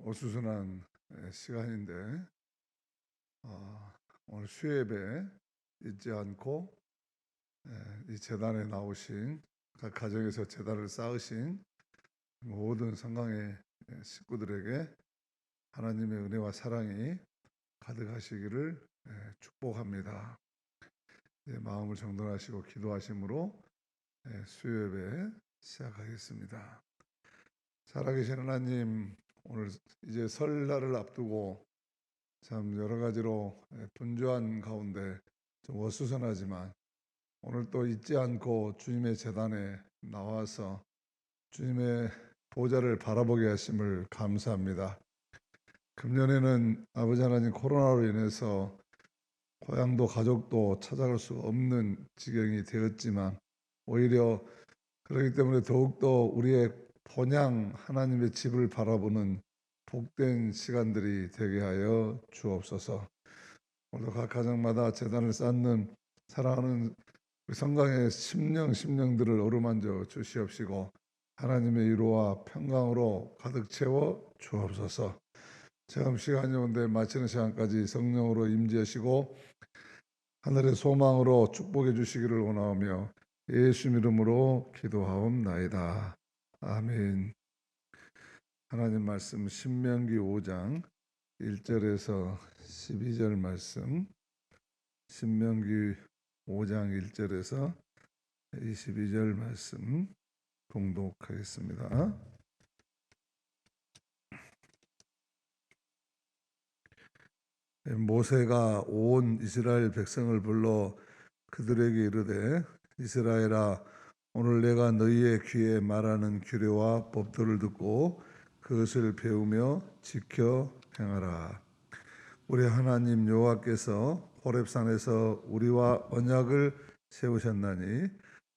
어수선한 시간인데 오늘 수요예배 잊지 않고 이 제단에 나오신 각 가정에서 제단을 쌓으신 모든 성강의 식구들에게 하나님의 은혜와 사랑이 가득하시기를 축복합니다. 마음을 정돈하시고 기도하심으로 수요예배 시작하겠습니다. 살아계신 하나님, 오늘 이제 설날을 앞두고 참 여러 가지로 분주한 가운데 좀 어수선하지만 오늘 또 잊지 않고 주님의 제단에 나와서 주님의 보좌를 바라보게 하심을 감사합니다. 금년에는 아버지 하나님 코로나로 인해서 고향도 가족도 찾아갈 수 없는 지경이 되었지만 오히려 그렇기 때문에 더욱더 우리의 본향 하나님의 집을 바라보는 복된 시간들이 되게 하여 주옵소서. 오늘도 각 가정마다 제단을 쌓는 사랑하는 성강의 심령들을 어루만져 주시옵시고 하나님의 위로와 평강으로 가득 채워 주옵소서. 지금 시간이 온데 마치는 시간까지 성령으로 임재하시고 하늘의 소망으로 축복해 주시기를 원하오며 예수 이름으로 기도하옵나이다. 아멘. 하나님 말씀 신명기 5장 1절에서 12절 말씀, 신명기 5장 1절에서 22절 말씀 봉독하겠습니다. 모세가 온 이스라엘 백성을 불러 그들에게 이르되 이스라엘아, 오늘 내가 너희의 귀에 말하는 규례와 법도를 듣고 그것을 배우며 지켜 행하라. 우리 하나님 여호와께서 호렙산에서 우리와 언약을 세우셨나니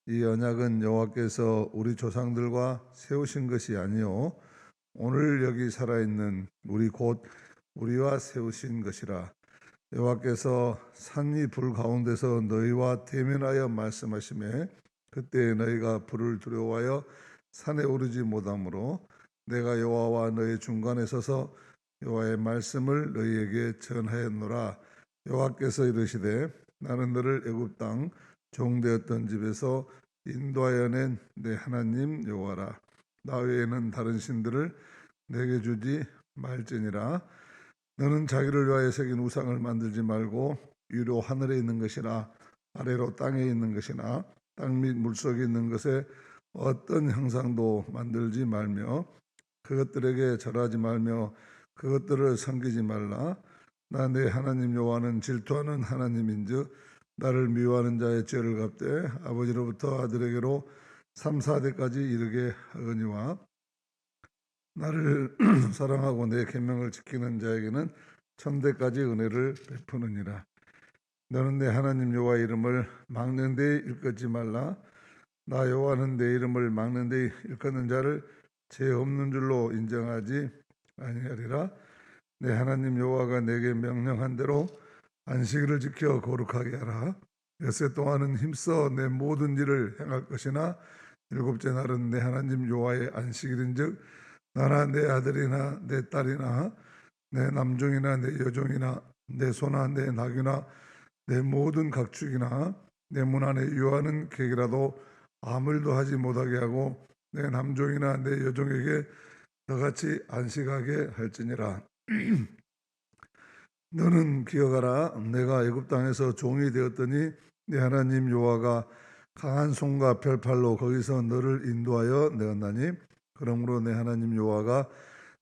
이 언약은 여호와께서 우리 조상들과 세우신 것이 아니요 오늘 여기 살아있는 우리 곧 우리와 세우신 것이라. 여호와께서 산이 불 가운데서 너희와 대면하여 말씀하시매 그때 너희가 불을 두려워하여 산에 오르지 못하므로 내가 여호와와 너희 중간에 서서 여호와의 말씀을 너희에게 전하였노라. 여호와께서 이르시되 나는 너를 애굽 땅 종되었던 집에서 인도하여 낸 내 하나님 여호와라. 나 외에는 다른 신들을 내게 주지 말지니라. 너는 자기를 위하여 새긴 우상을 만들지 말고 위로 하늘에 있는 것이나 아래로 땅에 있는 것이나 땅 및 물속에 있는 것에 어떤 형상도 만들지 말며 그것들에게 절하지 말며 그것들을 섬기지 말라. 나 내 하나님 여호와는 질투하는 하나님인즉 나를 미워하는 자의 죄를 갚되 아버지로부터 아들에게로 3, 4대까지 이르게 하거니와 나를 사랑하고 내 계명을 지키는 자에게는 1000대까지 은혜를 베푸느니라. 너는 내 하나님 여호와의 이름을 막는 데에 일컫지 말라. 나 여호와는 내 이름을 막는 데에 일컫는 자를 죄 없는 줄로 인정하지 아니하리라. 내 하나님 여호와가 내게 명령한 대로 안식일을 지켜 거룩하게 하라. 엿새 동안은 힘써 내 모든 일을 행할 것이나 일곱째 날은 내 하나님 여호와의 안식일인즉 나나 내 아들이나 내 딸이나 내 남종이나 내 여종이나 내 소나 내 낙이나 내 모든 각축이나 내 문 안에 유하는 객이라도 아무 일도 하지 못하게 하고 내 남종이나 내 여종에게 너같이 안식하게 할지니라. 너는 기억하라. 내가 애굽 땅에서 종이 되었더니 네 하나님 여호와가 강한 손과 별팔로 거기서 너를 인도하여 내었나니 그러므로 내 하나님 여호와가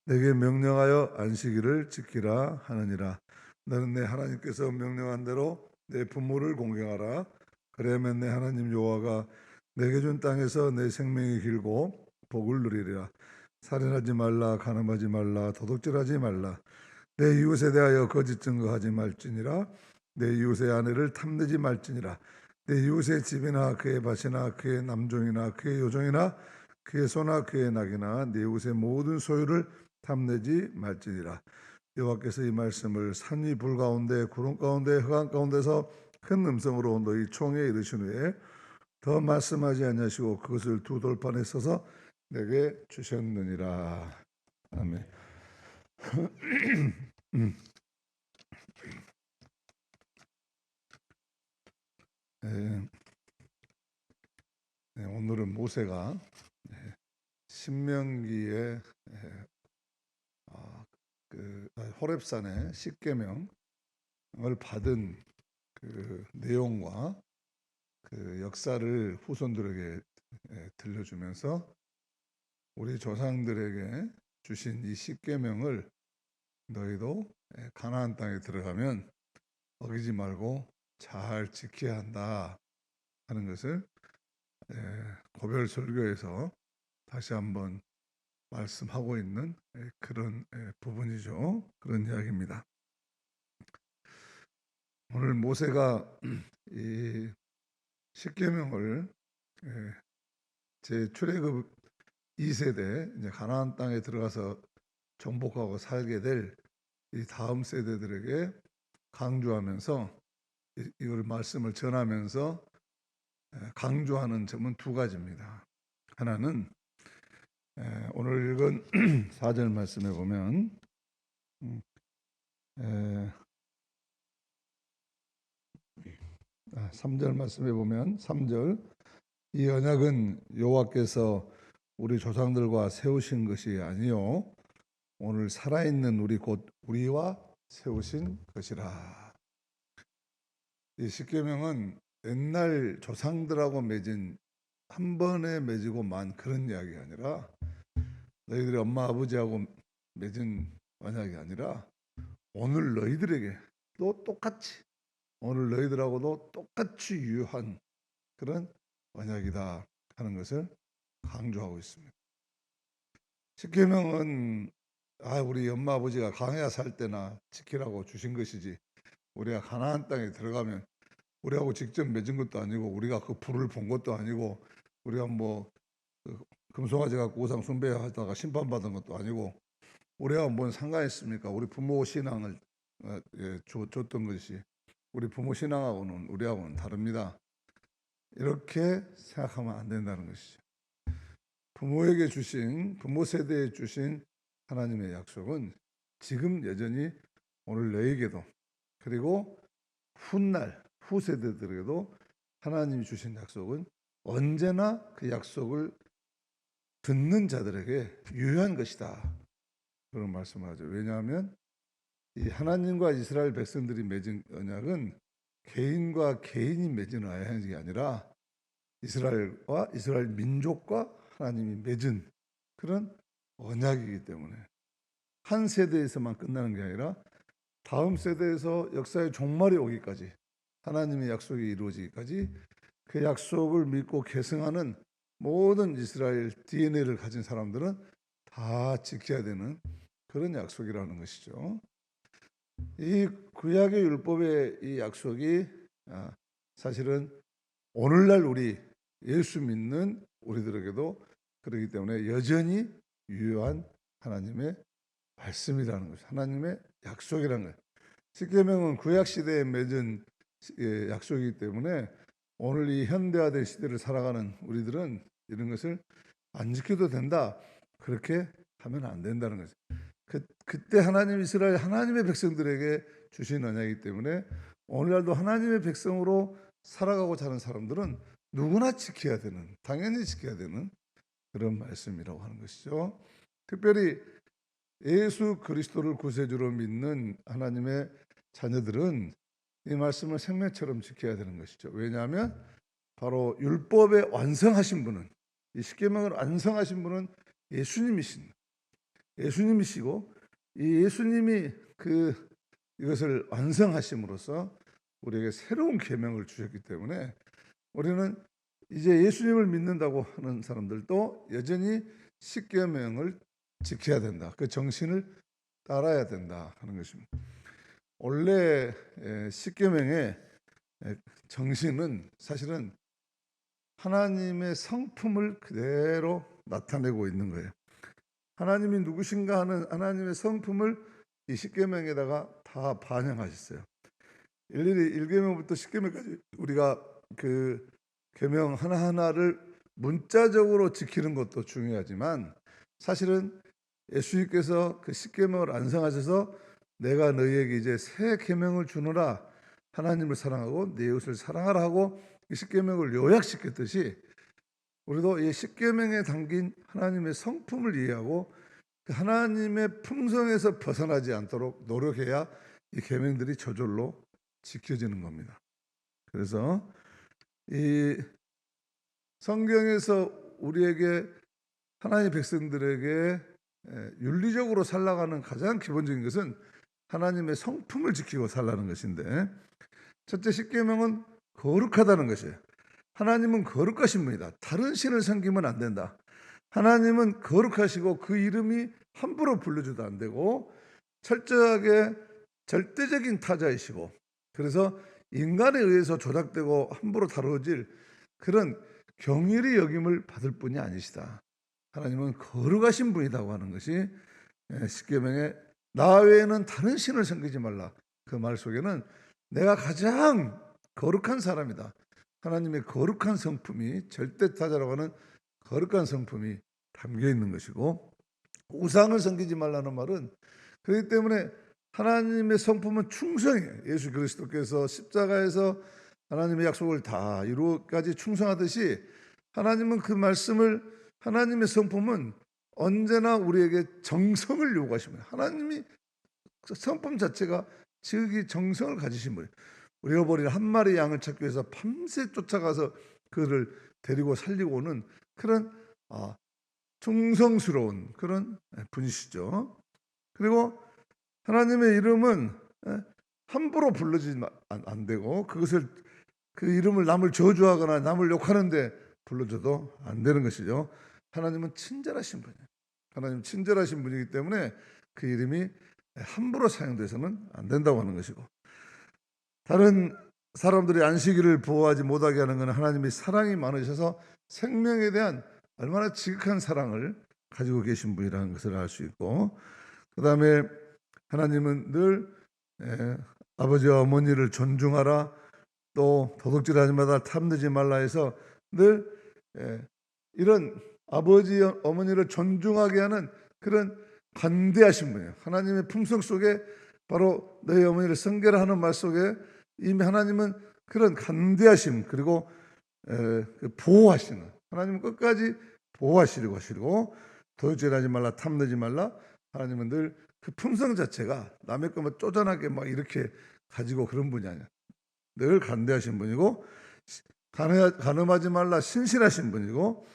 내게 명령하여 안식일을 지키라 하느니라. 너는 내 하나님께서 명령한 대로 내 부모를 공경하라. 그러면 내 하나님 여호와가 내게 준 땅에서 내 생명이 길고 복을 누리리라. 살인하지 말라, 간음하지 말라, 도둑질하지 말라. 내 이웃에 대하여 거짓 증거하지 말지니라. 내 이웃의 아내를 탐내지 말지니라. 내 이웃의 집이나 그의 밭이나 그의 남종이나 그의 여종이나 그의 소나 그의 낙이나 내 이웃의 모든 소유를 탐내지 말지니라. 여호와께서 이 말씀을 산이 불 가운데 구름 가운데 흑암 가운데서 큰 음성으로 너희 총에 이르신 후에 더 말씀하지 아니하시고 그것을 두 돌판에 써서 내게 주셨느니라. 아멘. 네, 네, 오늘은 모세가 신명기의 아, 호렙산의 십계명을 받은 그 내용과 그 역사를 후손들에게 들려주면서 우리 조상들에게 주신 이 십계명을 너희도 가나안 땅에 들어가면 어기지 말고 잘 지켜야 한다 하는 것을 고별 설교에서 다시 한번 말씀하고 있는 그런 부분이죠. 그런 이야기입니다. 오늘 모세가 이 십계명을 제 출애굽 2세대 이제 가나안 땅에 들어가서 정복하고 살게 될 이 다음 세대들에게 강조하면서 이걸 말씀을 전하면서 강조하는 점은 두 가지입니다. 하나는 오늘 읽은 4절 말씀에 보면 3절 말씀에 보면 3절 이 언약은 여호와께서 우리 조상들과 세우신 것이 아니요 오늘 살아있는 우리 곧 우리와 세우신 것이라. 이 십계명은 옛날 조상들하고 맺은 한 번에 맺고 만 그런 이야기 아니라 너희들이 엄마 아버지하고 맺은 언약이 아니라 오늘 너희들에게 또 똑같이 오늘 너희들하고도 똑같이 유효한 그런 언약이다 하는 것을 강조하고 있습니다. 십계명은 우리 엄마 아버지가 광야 살 때나 지키라고 주신 것이지 우리가 가나안 땅에 들어가면 우리하고 직접 맺은 것도 아니고 우리가 그 불을 본 것도 아니고 우리가 뭐 금송아지 갖고 우상 숭배하다가 심판받은 것도 아니고 우리가 뭔 상관이 있습니까? 우리 부모 신앙을 줬던 것이 우리 부모 신앙하고는 우리하고는 다릅니다. 이렇게 생각하면 안 된다는 것이죠. 부모에게 주신 부모 세대에 주신 하나님의 약속은 지금 여전히 오늘 너에게도 그리고 훗날 후세대들에게도 하나님이 주신 약속은 언제나 그 약속을 듣는 자들에게 유효한 것이다. 그런 말씀을 하죠. 왜냐하면 이 하나님과 이스라엘 백성들이 맺은 언약은 개인과 개인이 맺은 언약이 아니라 이스라엘과 이스라엘 민족과 하나님이 맺은 그런 언약이기 때문에 한 세대에서만 끝나는 게 아니라 다음 세대에서 역사의 종말이 오기까지 하나님의 약속이 이루어지기까지 그 약속을 믿고 계승하는 모든 이스라엘 DNA를 가진 사람들은 다 지켜야 되는 그런 약속이라는 것이죠. 이 구약의 율법의 이 약속이 사실은 오늘날 우리 예수 믿는 우리들에게도 그렇기 때문에 여전히 유효한 하나님의 말씀이라는 것이 하나님의 약속이라는 거예요. 십계명은 구약 시대에 맺은 약속이기 때문에 오늘 이 현대화된 시대를 살아가는 우리들은 이런 것을 안 지켜도 된다. 그렇게 하면 안 된다는 거죠. 그때 하나님 이스라엘 하나님의 백성들에게 주신 언약이기 때문에 오늘날도 하나님의 백성으로 살아가고자 하는 사람들은 누구나 지켜야 되는 당연히 지켜야 되는 그런 말씀이라고 하는 것이죠. 특별히 예수 그리스도를 구세주로 믿는 하나님의 자녀들은 이 말씀을 생명처럼 지켜야 되는 것이죠. 왜냐하면 바로 율법에 완성하신 분은 이 십계명을 완성하신 분은 예수님이시고 이 예수님이 이것을 완성하심으로써 우리에게 새로운 계명을 주셨기 때문에 우리는 이제 예수님을 믿는다고 하는 사람들도 여전히 십계명을 지켜야 된다. 그 정신을 따라야 된다 하는 것입니다. 원래 십계명의 정신은 사실은 하나님의 성품을 그대로 나타내고 있는 거예요. 하나님이 누구신가 하는 하나님의 성품을 이 십계명에다가 다 반영하셨어요. 일일이 1계명부터 10계명까지 우리가 그 계명 하나하나를 문자적으로 지키는 것도 중요하지만 사실은 예수님께서 그 십계명을 완성하셔서 내가 너희에게 이제 새 계명을 주노라, 하나님을 사랑하고 내 이웃을 사랑하라 하고 이 십계명을 요약시켰듯이 우리도 이 십계명에 담긴 하나님의 성품을 이해하고 그 하나님의 품성에서 벗어나지 않도록 노력해야 이 계명들이 저절로 지켜지는 겁니다. 그래서 이 성경에서 우리에게 하나님의 백성들에게 윤리적으로 살아가는 가장 기본적인 것은 하나님의 성품을 지키고 살라는 것인데, 첫째 십계명은 거룩하다는 것이에요. 하나님은 거룩하신 분이다. 다른 신을 섬기면 안 된다. 하나님은 거룩하시고 그 이름이 함부로 불러줘도 안 되고 철저하게 절대적인 타자이시고, 그래서 인간에 의해서 조작되고 함부로 다뤄질 그런 경일이 여김을 받을 분이 아니시다. 하나님은 거룩하신 분이라고 하는 것이 십계명에 나 외에는 다른 신을 섬기지 말라, 그 말 속에는 내가 가장 거룩한 사람이다, 하나님의 거룩한 성품이, 절대타자라고 하는 거룩한 성품이 담겨 있는 것이고, 우상을 섬기지 말라는 말은 그렇기 때문에 하나님의 성품은 충성이에요. 예수 그리스도께서 십자가에서 하나님의 약속을 다 이루어까지 충성하듯이 하나님은 그 말씀을, 하나님의 성품은 언제나 우리에게 정성을 요구하십니다. 하나님이 성품 자체가 지극히 정성을 가지신 분이에요. 잃어버린 한 마리 양을 찾기 위해서 밤새 쫓아가서 그를 데리고 살리고 오는 그런 충성스러운 그런 분이시죠. 그리고 하나님의 이름은 함부로 불러지면 안 되고, 그것을, 그 이름을 남을 저주하거나 남을 욕하는데 불러줘도 안 되는 것이죠. 하나님은 친절하신 분이에요. 하나님은 친절하신 분이기 때문에 그 이름이 함부로 사용돼서는 안 된다고 하는 것이고, 다른 사람들의 안식일을 보호하지 못하게 하는 것은 하나님이 사랑이 많으셔서 생명에 대한 얼마나 지극한 사랑을 가지고 계신 분이라는 것을 알 수 있고, 그 다음에 하나님은 늘 아버지와 어머니를 존중하라, 또 도둑질하지 마라, 탐내지 말라 해서 늘 이런 아버지 어머니를 존중하게 하는 그런 관대하신 분이에요. 하나님의 품성 속에 바로 너희 어머니를 섬기라 하는 말 속에 이미 하나님은 그런 간대하심, 그리고 보호하시는, 하나님은 끝까지 보호하시려고 하시고, 도둑질하지 말라, 탐내지 말라, 하나님은 늘 그 품성 자체가 남의 것만 쪼잔하게 막 이렇게 가지고 그런 분이 아니야. 늘 간대하신 분이고, 간음하지 말라, 신실하신 분이고,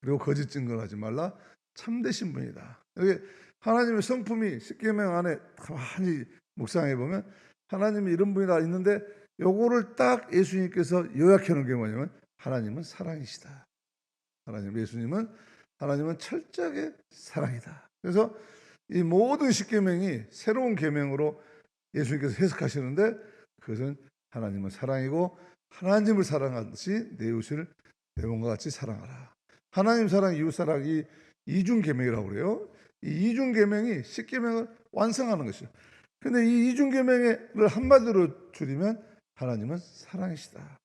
그리고 거짓 증거하지 말라, 참되신 분이다. 이렇게 하나님의 성품이 십계명 안에 가만히 묵상해 보면 하나님이 이런 분이다 있는데, 요거를 딱 예수님께서 요약해 놓은 게 뭐냐면 하나님은 사랑이시다. 하나님은 철저하게 사랑이다. 그래서 이 모든 십계명이 새로운 계명으로 예수님께서 해석하시는데, 그것은 하나님은 사랑이고 하나님을 사랑하듯이 내 이웃을 내 몸과 같이 사랑하라. 하나님 사랑, 이웃 사랑, 이 이중 계명이라고 그래요. 이 이중 계명이 십계명을 완성하는 것이죠. 근데 이 이중 계명을 한마디로 줄이면 하나님은 사랑이시다.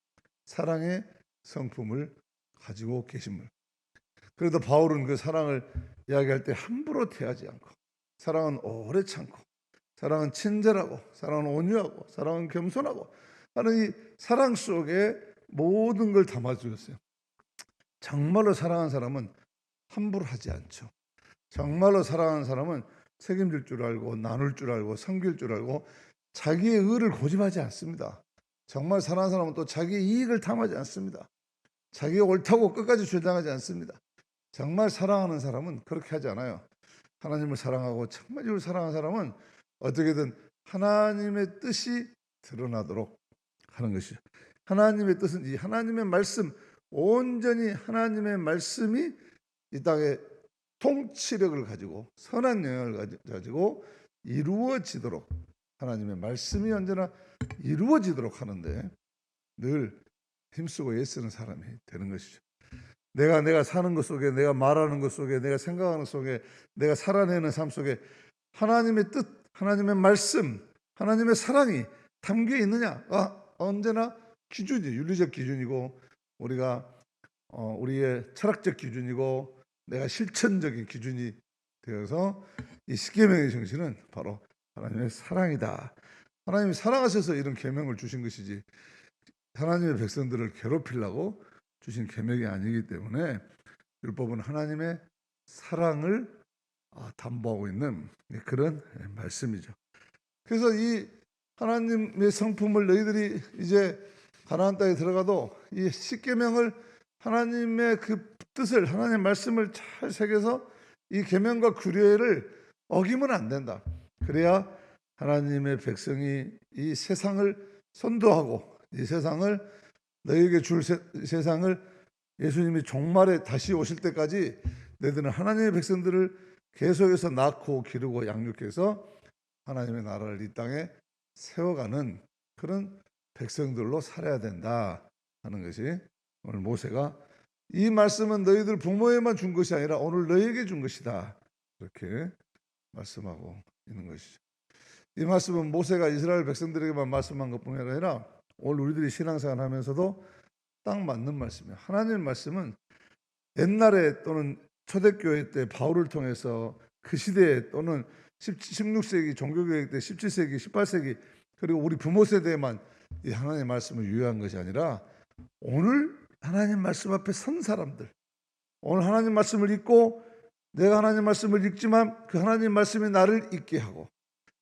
사랑의 성품을 가지고 계신 분. 그래도 바울은 그 사랑을 이야기할 때 함부로 대하지 않고, 사랑은 오래 참고, 사랑은 친절하고, 사랑은 온유하고, 사랑은 겸손하고 하는 이 사랑 속에 모든 걸 담아주셨어요. 정말로 사랑하는 사람은 함부로 하지 않죠. 정말로 사랑하는 사람은 책임질 줄 알고, 나눌 줄 알고, 섬길 줄 알고, 자기의 의를 고집하지 않습니다. 정말 사랑하는 사람은 또 자기의 이익을 탐하지 않습니다. 자기가 옳다고 끝까지 주장하지 않습니다. 정말 사랑하는 사람은 그렇게 하지 않아요. 하나님을 사랑하고 정말로 사랑하는 사람은 어떻게든 하나님의 뜻이 드러나도록 하는 것이죠. 하나님의 뜻은 이 하나님의 말씀, 온전히 하나님의 말씀이 이 땅에 통치력을 가지고 선한 영향을 가지고 이루어지도록, 하나님의 말씀이 언제나 이루어지도록 하는데 늘 힘쓰고 애쓰는 사람이 되는 것이죠. 내가 사는 것 속에, 내가 말하는 것 속에, 내가 생각하는 속에, 내가 살아내는 삶 속에 하나님의 뜻, 하나님의 말씀, 하나님의 사랑이 담겨 있느냐? 언제나 기준이, 윤리적 기준이고, 우리가 우리의 철학적 기준이고, 내가 실천적인 기준이 되어서 이 십계명의 정신은 바로 하나님의 사랑이다. 하나님이 사랑하셔서 이런 계명을 주신 것이지 하나님의 백성들을 괴롭히려고 주신 계명이 아니기 때문에 율법은 하나님의 사랑을 담보하고 있는 그런 말씀이죠. 그래서 이 하나님의 성품을 너희들이 이제 가나안 땅에 들어가도 이 십계명을 하나님의 그 뜻을 하나님의 말씀을 잘 새겨서 이 계명과 규례를 어기면 안 된다. 그래야 하나님의 백성이 이 세상을 선도하고 이 세상을 너희에게 줄 세상을 예수님이 종말에 다시 오실 때까지 너희들은 하나님의 백성들을 계속해서 낳고 기르고 양육해서 하나님의 나라를 이 땅에 세워가는 그런 백성들로 살아야 된다 하는 것이 오늘 모세가 이 말씀은 너희들 부모에만 준 것이 아니라 오늘 너희에게 준 것이다 이렇게 말씀하고 있는 것이죠. 이 말씀은 모세가 이스라엘 백성들에게만 말씀한 것뿐만 아니라 오늘 우리들이 신앙생활 하면서도 딱 맞는 말씀이에요. 하나님의 말씀은 옛날에 또는 초대교회 때 바울을 통해서 그 시대에 또는 16세기 종교개혁 때 17세기 18세기 그리고 우리 부모 세대에만 이 하나님의 말씀을 유효한 것이 아니라 오늘 하나님 말씀 앞에 선 사람들, 오늘 하나님 말씀을 읽고 내가 하나님 말씀을 읽지만 그 하나님 말씀이 나를 읽게 하고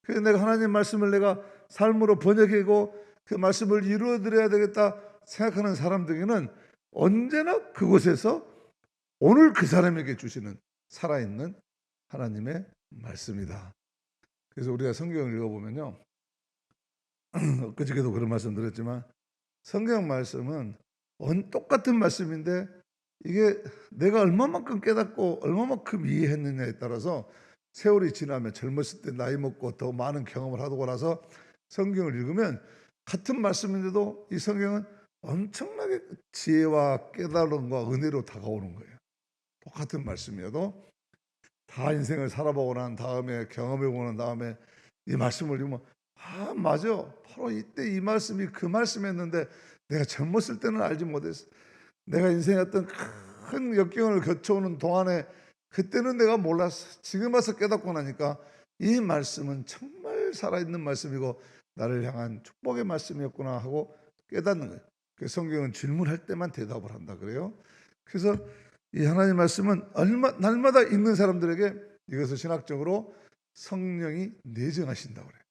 그래서 내가 하나님 말씀을 내가 삶으로 번역하고 그 말씀을 이루어드려야 되겠다 생각하는 사람들에게는 언제나 그곳에서 오늘 그 사람에게 주시는 살아있는 하나님의 말씀이다. 그래서 우리가 성경을 읽어보면요, 엊그저께도 그런 말씀 드렸지만 성경 말씀은 똑같은 말씀인데 이게 내가 얼마만큼 깨닫고 얼마만큼 이해했느냐에 따라서 세월이 지나면 젊었을 때 나이 먹고 더 많은 경험을 하고 나서 성경을 읽으면 같은 말씀인데도 이 성경은 엄청나게 지혜와 깨달음과 은혜로 다가오는 거예요. 똑같은 말씀이어도 다 인생을 살아보고 난 다음에 경험해보고 난 다음에 이 말씀을 읽으면 맞아, 바로 이때 이 말씀이 그 말씀이었는데 내가 젊었을 때는 알지 못했어. 내가 인생의 어떤 큰 역경을 거쳐오는 동안에 그때는 내가 몰랐어. 지금 와서 깨닫고 나니까 이 말씀은 정말 살아있는 말씀이고 나를 향한 축복의 말씀이었구나 하고 깨닫는 거예요. 그 성경은 질문할 때만 대답을 한다 그래요. 그래서 이 하나님 말씀은 날마다 읽는 사람들에게 이것을 신학적으로 성령이 내정하신다고 그래요.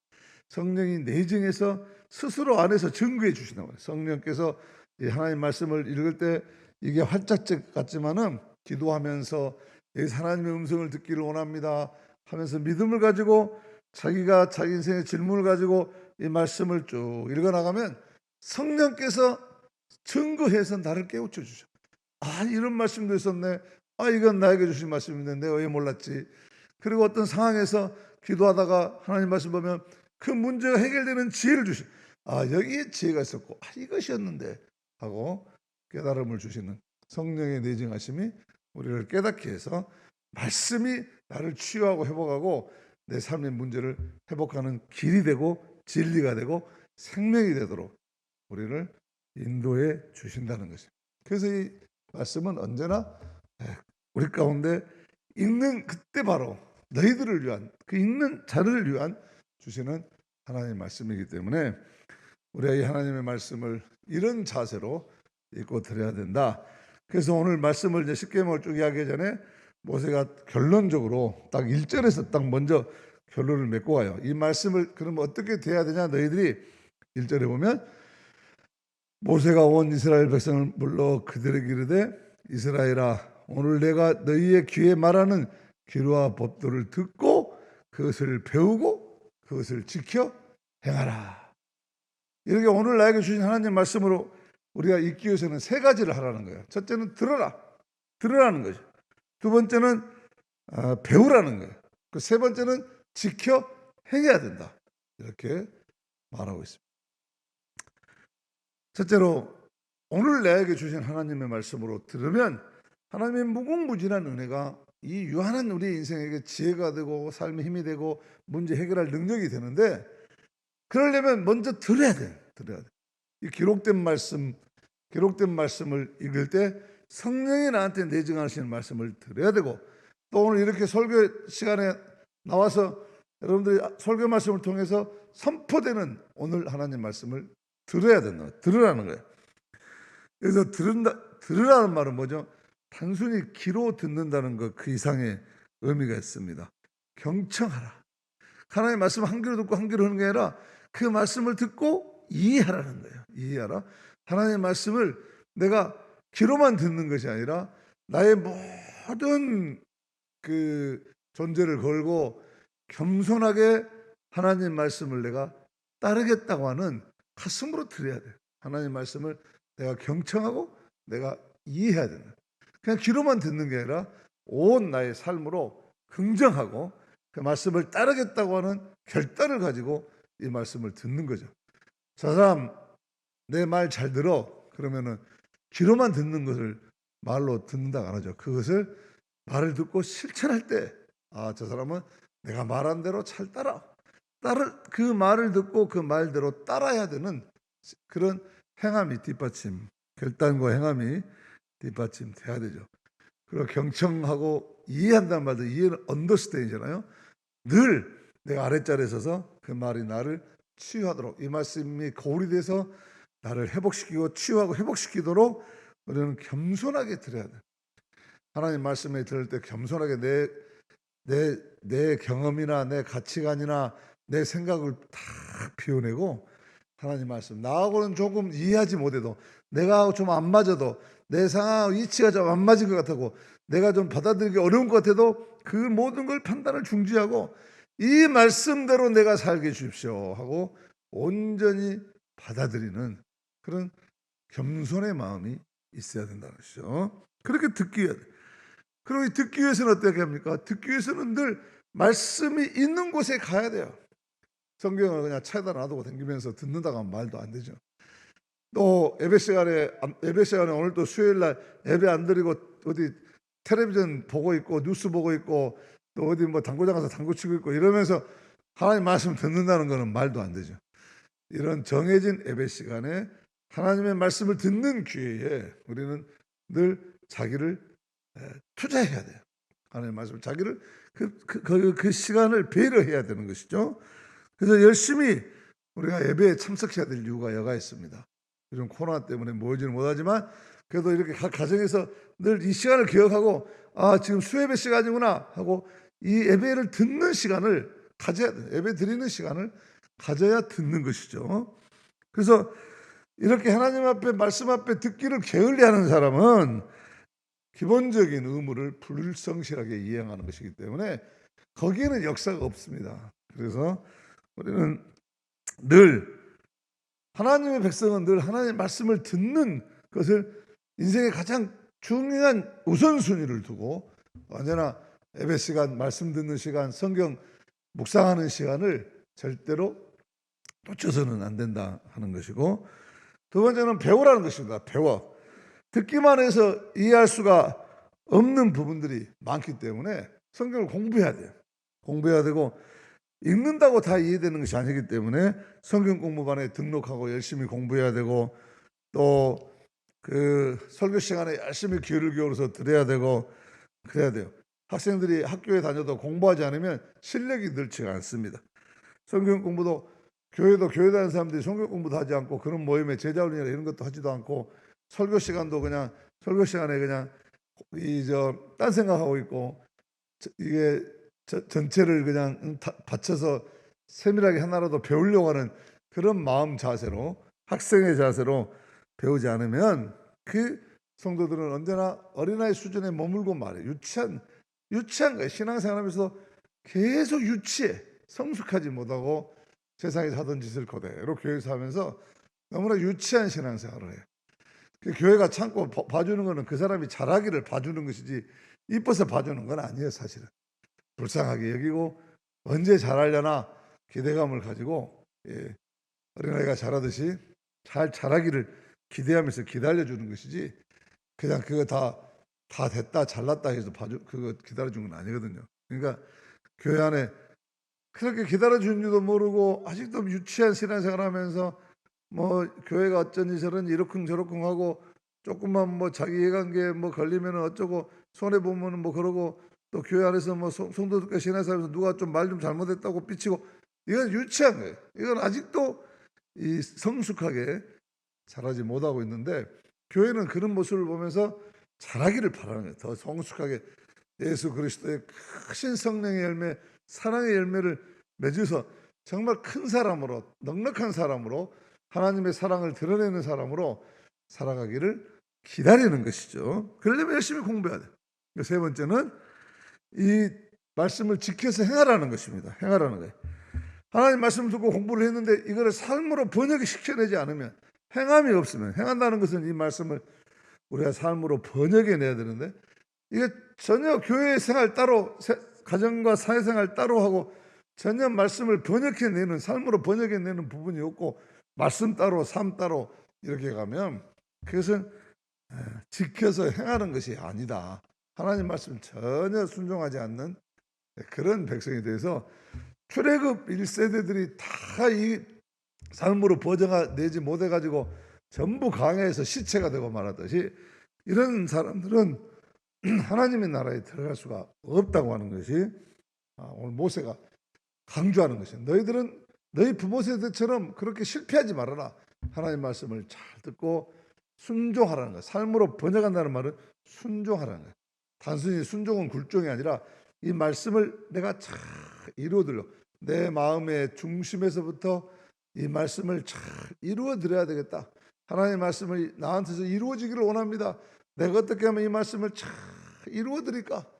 성령이 내정해서 스스로 안에서 증거해 주신다고 그래요. 성령께서 이 하나님 말씀을 읽을 때 이게 활짝책 같지만은 기도하면서 하나님의 음성을 듣기를 원합니다 하면서 믿음을 가지고 자기가 자기 인생의 질문을 가지고 이 말씀을 쭉 읽어나가면 성령께서 증거해서 나를 깨우쳐 주셔. 이런 말씀도 있었네. 이건 나에게 주신 말씀인데 내가 왜 몰랐지. 그리고 어떤 상황에서 기도하다가 하나님 말씀 보면 그 문제가 해결되는 지혜를 주셔. 여기에 지혜가 있었고 이것이었는데 하고 깨달음을 주시는 성령의 내정하심이 우리를 깨닫게 해서 말씀이 나를 치유하고 회복하고 내 삶의 문제를 회복하는 길이 되고 진리가 되고 생명이 되도록 우리를 인도해 주신다는 것입니다. 그래서 이 말씀은 언제나 우리 가운데 읽는 그때 바로 너희들을 위한 그 읽는 자를 위한 주시는 하나님의 말씀이기 때문에 우리가 이 하나님의 말씀을 이런 자세로 읽고 드려야 된다. 그래서 오늘 말씀을 이제 십계명을 쭉 이야기하기 전에 모세가 결론적으로 딱 1절에서 딱 먼저 결론을 맺고 와요. 이 말씀을 그러면 어떻게 돼야 되냐? 너희들이 1절에 보면 모세가 온 이스라엘 백성을 불러 그들에게 이르되 이스라엘아 오늘 내가 너희의 귀에 말하는 규례와 법도를 듣고 그것을 배우고 그것을 지켜 행하라. 이렇게 오늘 나에게 주신 하나님 말씀으로 우리가 읽기 위해서는 세 가지를 하라는 거예요. 첫째는 들으라는 거죠. 두 번째는 배우라는 거예요. 그 세 번째는 지켜 행해야 된다. 이렇게 말하고 있습니다. 첫째로 오늘 나에게 주신 하나님의 말씀으로 들으면 하나님의 무궁무진한 은혜가 이 유한한 우리 인생에게 지혜가 되고 삶의 힘이 되고 문제 해결할 능력이 되는데 그러려면 먼저 들어야 돼. 이 기록된 말씀을 읽을 때 성령이 나한테 내정하시는 말씀을 들어야 되고 또 오늘 이렇게 설교 시간에 나와서 여러분들이 설교 말씀을 통해서 선포되는 오늘 하나님 말씀을 들어야 된다. 들으라는 거예요. 그래서 들으라는 말은 뭐죠? 단순히 귀로 듣는다는 것 그 이상의 의미가 있습니다. 경청하라. 하나님의 말씀 한 귀로 듣고 한 귀로 하는 게 아니라 그 말씀을 듣고 이해하라는 거예요. 이해하라. 하나님의 말씀을 내가 귀로만 듣는 것이 아니라 나의 모든 그 존재를 걸고 겸손하게 하나님 말씀을 내가 따르겠다고 하는 가슴으로 들어야 돼. 하나님 말씀을 내가 경청하고 내가 이해해야 된다. 그냥 귀로만 듣는 게 아니라 온 나의 삶으로 긍정하고 그 말씀을 따르겠다고 하는 결단을 가지고 이 말씀을 듣는 거죠. 저 사람 내 말 잘 들어. 그러면은 귀로만 듣는 것을 말로 듣는다고 안 하죠. 그것을 말을 듣고 실천할 때, 저 사람은 내가 말한 대로 잘 그 말을 듣고 그 말대로 따라야 되는 그런 행함이 뒷받침, 결단과 행함이 뒷받침 돼야 되죠. 그리고 경청하고 이해한다는 말도 이해는 언더스탠이잖아요. 늘 내가 아랫자리에 서서 그 말이 나를 치유하도록, 이 말씀이 거울이 돼서 나를 회복시키고 치유하고 회복시키도록 우리는 겸손하게 들어야 돼. 하나님 말씀에 들을 때 겸손하게 내 경험이나 내 가치관이나 내 생각을 다 비워내고 하나님 말씀, 나하고는 조금 이해하지 못해도, 내가 좀 안 맞아도, 내 상황 위치가 좀 안 맞은 것 같고 내가 좀 받아들이기 어려운 것 같아도 그 모든 걸 판단을 중지하고 이 말씀대로 내가 살게 해주십시오 하고 온전히 받아들이는 그런 겸손의 마음이 있어야 된다는 것이죠. 그렇게 듣기 위해, 그리고 듣기 위해서는 어떻게 합니까? 듣기 위해서는 늘 말씀이 있는 곳에 가야 돼요. 성경을 그냥 차에다 놔두고 다니면서 듣는다고 하면 말도 안 되죠. 또 예배 시간에 오늘 또 수요일 날 예배 안 드리고 어디 텔레비전 보고 있고 뉴스 보고 있고 또 어디 뭐 당구장 가서 당구 치고 있고 이러면서 하나님 말씀 듣는다는 것은 말도 안 되죠. 이런 정해진 예배 시간에 하나님의 말씀을 듣는 기회에 우리는 늘 자기를 투자해야 돼요. 하나님의 말씀을 자기를 그 시간을 배려해야 되는 것이죠. 그래서 열심히 우리가 예배에 참석해야 될 이유가 여가 있습니다. 요즘 코로나 때문에 모이지는 못하지만 그래도 이렇게 각 가정에서 늘 이 시간을 기억하고 지금 수예배 시간이구나 하고 이 예배를 듣는 시간을 가져야 돼요. 예배 드리는 시간을 가져야 듣는 것이죠. 그래서 이렇게 하나님 앞에 말씀 앞에 듣기를 게을리하는 사람은 기본적인 의무를 불성실하게 이행하는 것이기 때문에 거기에는 역사가 없습니다. 그래서 우리는 늘 하나님의 백성은 늘 하나님의 말씀을 듣는 것을 인생의 가장 중요한 우선순위를 두고 언제나 예배 시간, 말씀 듣는 시간, 성경 묵상하는 시간을 절대로 놓쳐서는 안 된다 하는 것이고, 두 번째는 배우라는 것입니다. 배워. 듣기만 해서 이해할 수가 없는 부분들이 많기 때문에 성경을 공부해야 돼요. 공부해야 되고 읽는다고 다 이해되는 것이 아니기 때문에 성경 공부반에 등록하고 열심히 공부해야 되고 또 그 설교 시간에 열심히 귀를 기울여서 들어야 되고 그래야 돼요. 학생들이 학교에 다녀도 공부하지 않으면 실력이 늘지가 않습니다. 성경 공부도 교회 다니는 사람들이 성경 공부도 하지 않고 그런 모임에 제자훈련이나 이런 것도 하지도 않고 설교 시간도 그냥 설교 시간에 그냥 딴 생각하고 있고 이게 전체를 그냥 받쳐서 세밀하게 하나라도 배우려고 하는 그런 마음 자세로 학생의 자세로 배우지 않으면 그 성도들은 언제나 어린아이 수준에 머물고 말해. 유치한 거예요. 신앙생활하면서 계속 유치해. 성숙하지 못하고 세상에서 하던 짓을 그대로 교회에서 하면서 너무나 유치한 신앙생활을 해요. 그 교회가 참고 봐주는 거는 그 사람이 잘하기를 봐주는 것이지 이뻐서 봐주는 건 아니에요. 사실은 불쌍하게 여기고 언제 잘하려나 기대감을 가지고 어린아이가 잘하듯이 잘 자라기를 기대하면서 기다려주는 것이지 그냥 그거 다 됐다 잘났다 해서 그거 기다려주는 건 아니거든요. 그러니까 교회 안에 그렇게 기다려주는 줄도 모르고 아직도 유치한 신앙생활 하면서 뭐 교회가 어쩐지 저런지 이러쿵저러쿵 하고 조금만 뭐 자기 이해관계 뭐 걸리면 어쩌고 손해 보면 뭐 그러고 또 교회 안에서 뭐 성도들과 신앙생활에서 누가 좀 말 좀 잘못했다고 삐치고, 이건 유치한 거예요. 이건 아직도 이 성숙하게 자라지 못하고 있는데, 교회는 그런 모습을 보면서 자라기를 바라는 거예요. 더 성숙하게 예수 그리스도의 크신 성령의 열매, 사랑의 열매를 맺어서 정말 큰 사람으로, 넉넉한 사람으로, 하나님의 사랑을 드러내는 사람으로 살아가기를 기다리는 것이죠. 그러려면 열심히 공부해야 돼요. 세 번째는 이 말씀을 지켜서 행하라는 것입니다. 행하라는 거예요. 하나님 말씀을 듣고 공부를 했는데 이거를 삶으로 번역이 시켜내지 않으면, 행함이 없으면, 행한다는 것은 이 말씀을 우리가 삶으로 번역해내야 되는데, 이게 전혀 교회 생활 따로, 가정과 사회생활 따로 하고 전혀 말씀을 번역해내는, 삶으로 번역해내는 부분이 없고 말씀 따로, 삶 따로 이렇게 가면 그것은 지켜서 행하는 것이 아니다. 하나님 말씀 전혀 순종하지 않는 그런 백성이 돼서 출애굽 1세대들이 다 이 삶으로 번역내지 못해가지고 전부 강해에서 시체가 되고 말았듯이, 이런 사람들은 하나님의 나라에 들어갈 수가 없다고 하는 것이 오늘 모세가 강조하는 것이에요. 너희들은 너희 부모 세대처럼 그렇게 실패하지 말아라. 하나님 말씀을 잘 듣고 순종하라는 거예요. 삶으로 번역한다는 말은 순종하라는 거예요. 단순히 순종은 굴종이 아니라 이 말씀을 내가 잘 이루어들려, 내 마음의 중심에서부터 이 말씀을 잘 이루어드려야 되겠다. 하나님의 말씀을 나한테서 이루어지기를 원합니다. 내가 어떻게 하면 이 말씀을 잘 이루어드릴까?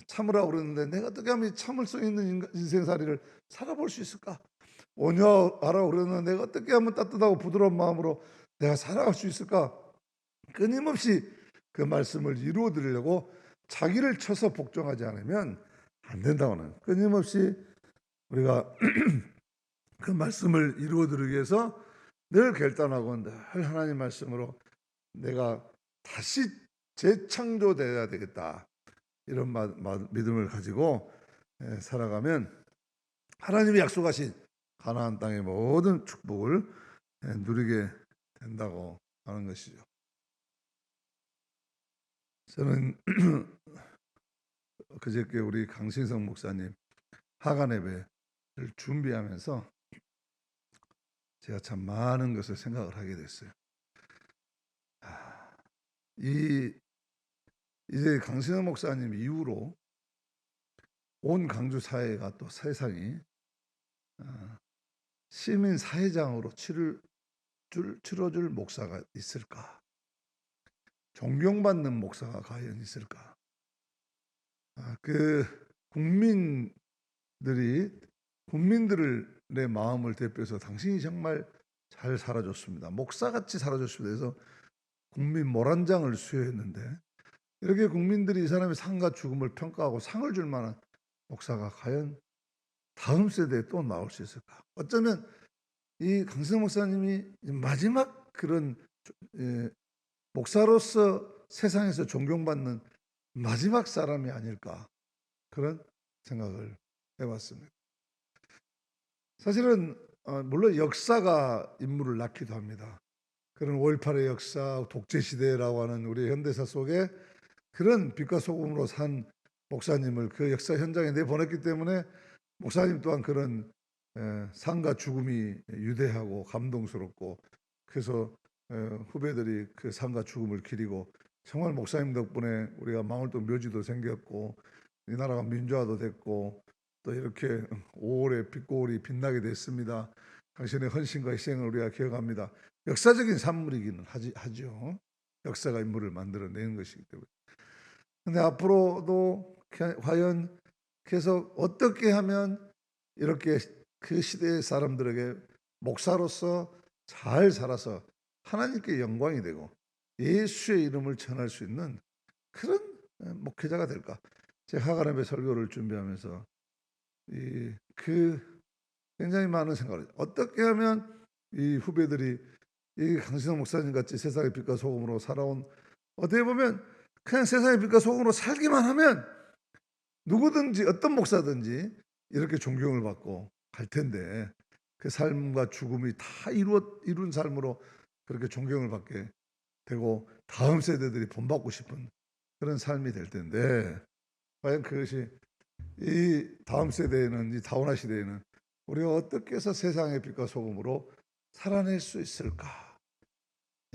참으라고 그러는데 내가 어떻게 하면 참을성 있는 인생살이를 살아볼 수 있을까? 온유하라고 그러는데 내가 어떻게 하면 따뜻하고 부드러운 마음으로 내가 살아갈 수 있을까? 끊임없이 그 말씀을 이루어드리려고 자기를 쳐서 복종하지 않으면 안 된다고는, 끊임없이 우리가 그 말씀을 이루어드리기 위해서 늘 결단하고 늘 하나님 말씀으로 내가 다시 재창조되어야 되겠다, 이런 믿음을 가지고 살아가면 하나님이 약속하신 가나안 땅의 모든 축복을 누리게 된다고 하는 것이죠. 저는 그저께 우리 강신성 목사님 하간 예배를 준비하면서 제가 참 많은 것을 생각을 하게 됐어요. 이제 강신성 목사님 이후로 온 강주 사회가, 또 세상이 시민 사회장으로 치러줄 목사가 있을까? 존경받는 목사가 과연 있을까? 그 국민들의 마음을 대표해서 당신이 정말 잘 살아줬습니다, 목사같이 살아줬습니다 해서 국민 모란장을 수여했는데, 이렇게 국민들이 이 사람의 삶과 죽음을 평가하고 상을 줄 만한 목사가 과연 다음 세대에 또 나올 수 있을까? 어쩌면 이 강신성 목사님이 마지막 그런 목사로서 세상에서 존경받는 마지막 사람이 아닐까, 그런 생각을 해봤습니다. 사실은 물론 역사가 인물을 낳기도 합니다. 그런 5.18의 역사, 독재시대라고 하는 우리 현대사 속에 그런 빛과 소금으로 산 목사님을 그 역사 현장에 내보냈기 때문에 목사님 또한 그런 삶과 죽음이 유대하고 감동스럽고, 그래서 후배들이 그 삶과 죽음을 기리고, 정말 목사님 덕분에 우리가 망월동 묘지도 생겼고 이 나라가 민주화도 됐고 또 이렇게 5월에 빛고울이 빛나게 됐습니다. 당신의 헌신과 희생을 우리가 기억합니다. 역사적인 산물이기는 하죠. 역사가 인물을 만들어내는 것이기 때문에. 그런데 앞으로도 과연 계속 어떻게 하면 이렇게 그 시대의 사람들에게 목사로서 잘 살아서 하나님께 영광이 되고 예수의 이름을 전할 수 있는 그런 목회자가 될까? 제가 하간 예배 설교를 준비하면서 굉장히 많은 생각을 해요. 어떻게 하면 이 후배들이 이 강신성 목사님 같이 세상의 빛과 소금으로 살아온, 어떻게 보면 그냥 세상의 빛과 소금으로 살기만 하면 누구든지 어떤 목사든지 이렇게 존경을 받고 갈 텐데, 그 삶과 죽음이 다 이룬 삶으로 그렇게 존경을 받게 되고 다음 세대들이 본받고 싶은 그런 삶이 될 텐데, 과연 그것이 이 다음 세대에는, 이 다원화 시대에는 우리가 어떻게 해서 세상의 빛과 소금으로 살아낼 수 있을까?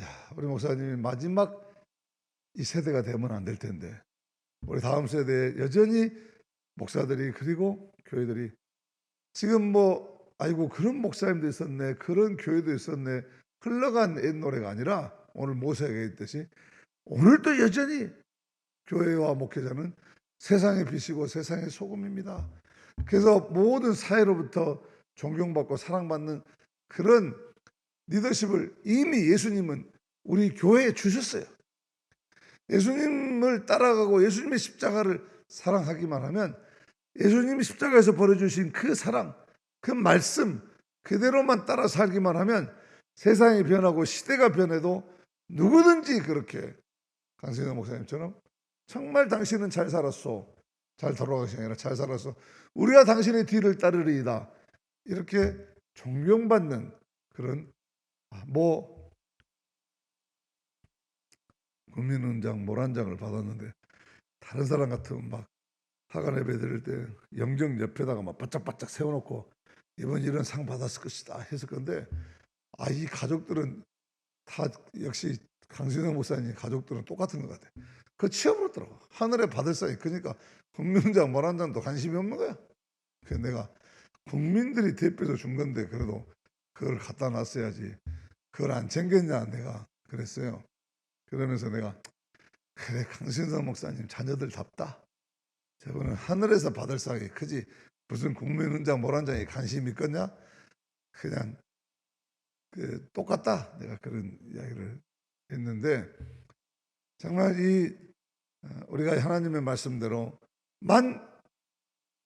야, 우리 목사님이 마지막 이 세대가 되면 안 될 텐데 우리 다음 세대에 여전히 목사들이 그리고 교회들이 지금 뭐 아이고 그런 목사님도 있었네, 그런 교회도 있었네, 흘러간 옛 노래가 아니라 오늘 모세가 했듯이 오늘도 여전히 교회와 목회자는 세상의 빛이고 세상의 소금입니다. 그래서 모든 사회로부터 존경받고 사랑받는 그런 리더십을 이미 예수님은 우리 교회에 주셨어요. 예수님을 따라가고 예수님의 십자가를 사랑하기만 하면 예수님이 십자가에서 벌어주신 그 사랑, 그 말씀 그대로만 따라 살기만 하면 세상이 변하고 시대가 변해도 누구든지 그렇게 강신호 목사님처럼 정말 당신은 잘 살았소, 잘 돌아가신 게 아니라 잘 살았어, 우리가 당신의 뒤를 따르리이다, 이렇게 존경받는 그런 뭐 국민훈장 모란장을 받았는데 다른 사람 같으면 막 하간 예배 드릴 때 영정 옆에다가 막 바짝바짝 세워놓고 이번 이런 상 받았을 것이다 했을 건데, 이 가족들은 다 역시 강신호 목사님 가족들은 똑같은 것 같아. 그 치워버렸더라고. 하늘에 받을 상이 그러니까 국민훈장 모란장도 관심이 없는 거야. 그래서 내가 국민들이 대표해서 준 건데 그래도 그걸 갖다 놨어야지 그걸 안 챙겼냐 내가 그랬어요. 그러면서 내가 그래 강신서 목사님 자녀들답다. 저거는 하늘에서 받을 상이 크지 무슨 국민훈장 모란장에 관심이 있겠냐. 그냥 똑같다. 내가 그런 이야기를 했는데 정말 우리가 하나님의 말씀대로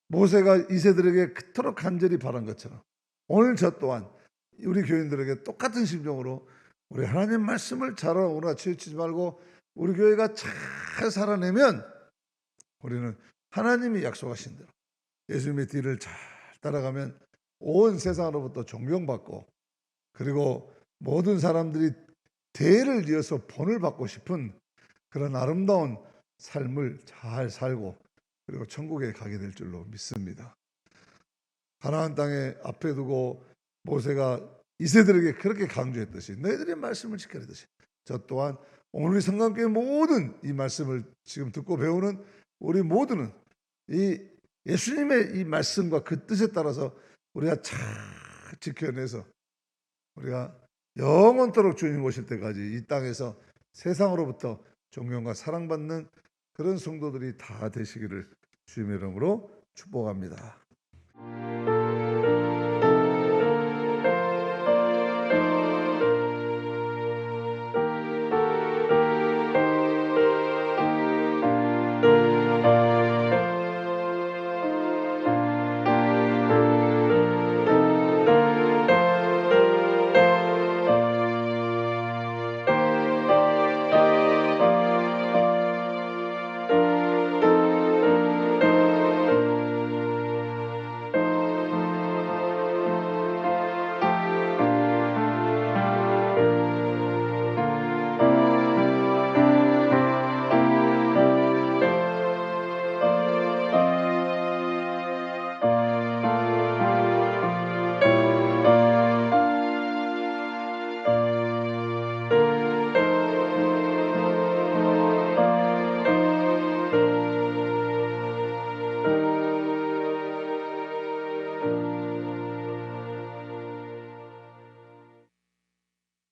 모세가 이세들에게 그토록 간절히 바란 것처럼 오늘 저 또한 우리 교인들에게 똑같은 심정으로 우리 하나님 말씀을 잘하고 우리가 치우치지 말고 우리 교회가 잘 살아내면 우리는 하나님이 약속하신 대로 예수님의 뒤를 잘 따라가면 온 세상으로부터 존경받고 그리고 모든 사람들이 대를 이어서 본을 받고 싶은 그런 아름다운 삶을 잘 살고 그리고 천국에 가게 될 줄로 믿습니다. 가나안 땅에 앞에 두고 모세가 이세들에게 그렇게 강조했듯이 너희들의 말씀을 지켜야 듯이 저 또한 오늘 성감교회 모든 이 말씀을 지금 듣고 배우는 우리 모두는 이 예수님의 이 말씀과 그 뜻에 따라서 우리가 잘 지켜내서 우리가 영원토록 주님 오실 때까지 이 땅에서 세상으로부터 존경과 사랑받는 그런 성도들이 다 되시기를 주님의 이름으로 축복합니다.